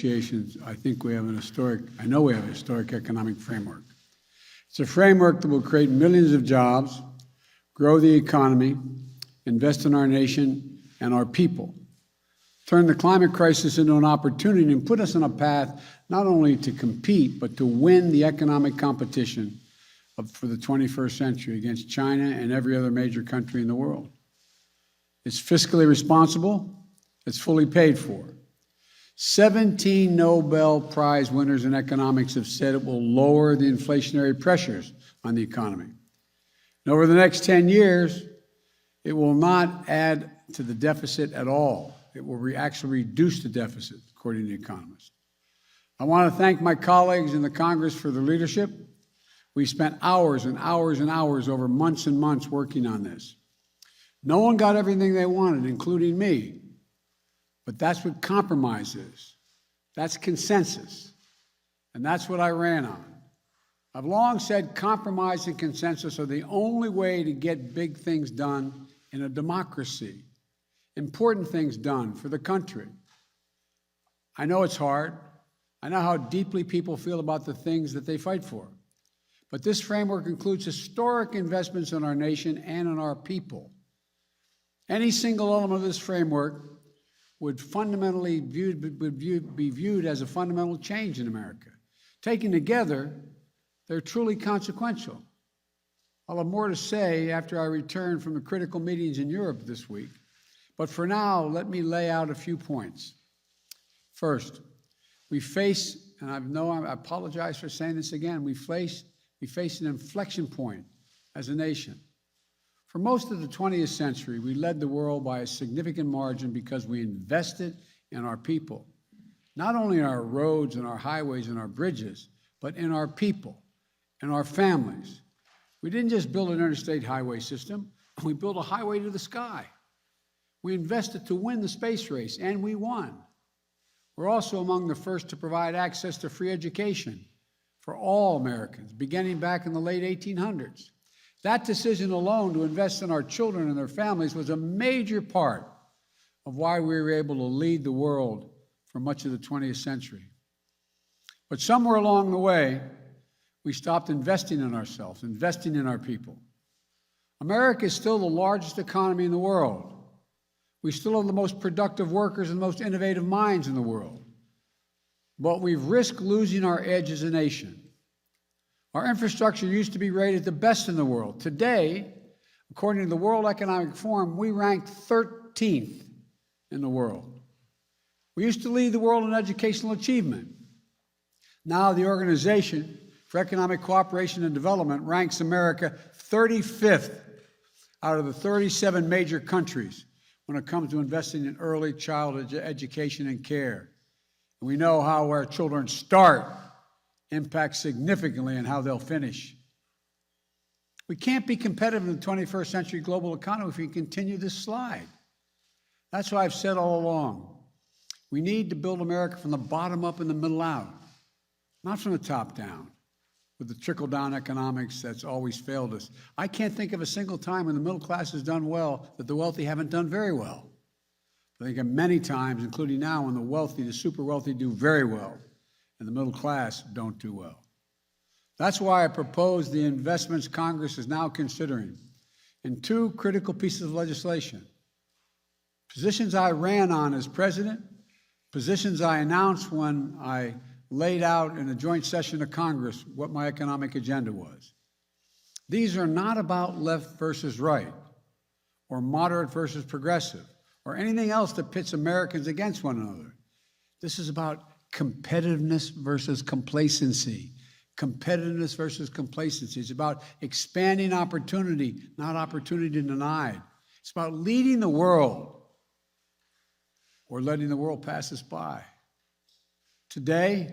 negotiations, I know we have a historic economic framework. It's a framework that will create millions of jobs, grow the economy, invest in our nation and our people, turn the climate crisis into an opportunity and put us on a path not only to compete, but to win the economic competition for the 21st century against China and every other major country in the world. It's fiscally responsible. It's fully paid for. 17 Nobel Prize winners in economics have said it will lower the inflationary pressures on the economy. And over the next 10 years, it will not add to the deficit at all. It will actually reduce the deficit, according to economists. I want to thank my colleagues in the Congress for their leadership. We spent hours and hours and hours over months and months working on this. No one got everything they wanted, including me. But that's what compromise is. That's consensus. And that's what I ran on. I've long said compromise and consensus are the only way to get big things done in a democracy, important things done for the country. I know it's hard. I know how deeply people feel about the things that they fight for. But this framework includes historic investments in our nation and in our people. Any single element of this framework would fundamentally be viewed as a fundamental change in America. Taken together, they're truly consequential. I'll have more to say after I return from the critical meetings in Europe this week. But for now, let me lay out a few points. First, we face, and I apologize for saying this again, we face an inflection point as a nation. For most of the 20th century, we led the world by a significant margin because we invested in our people, not only in our roads and our highways and our bridges, but in our people and our families. We didn't just build an interstate highway system, we built a highway to the sky. We invested to win the space race, and we won. We're also among the first to provide access to free education for all Americans, beginning back in the late 1800s. That decision alone to invest in our children and their families was a major part of why we were able to lead the world for much of the 20th century. But somewhere along the way, we stopped investing in ourselves, investing in our people. America is still the largest economy in the world. We still have the most productive workers and most innovative minds in the world. But we've risked losing our edge as a nation. Our infrastructure used to be rated the best in the world. Today, according to the World Economic Forum, we ranked 13th in the world. We used to lead the world in educational achievement. Now the Organization for Economic Cooperation and Development ranks America 35th out of the 37 major countries when it comes to investing in early childhood education and care. And we know how our children start impacts significantly on how they'll finish. We can't be competitive in the 21st century global economy if we continue this slide. That's why I've said all along, we need to build America from the bottom up and the middle out, not from the top down, with the trickle-down economics that's always failed us. I can't think of a single time when the middle class has done well that the wealthy haven't done very well. I think of many times, including now, when the wealthy, the super wealthy, do very well, and the middle class don't do well. That's why I propose the investments Congress is now considering in two critical pieces of legislation. Positions I ran on as president, positions I announced when I laid out in a joint session of Congress what my economic agenda was. These are not about left versus right, or moderate versus progressive, or anything else that pits Americans against one another. This is about competitiveness versus complacency. Competitiveness versus complacency. It's about expanding opportunity, not opportunity denied. It's about leading the world or letting the world pass us by. Today,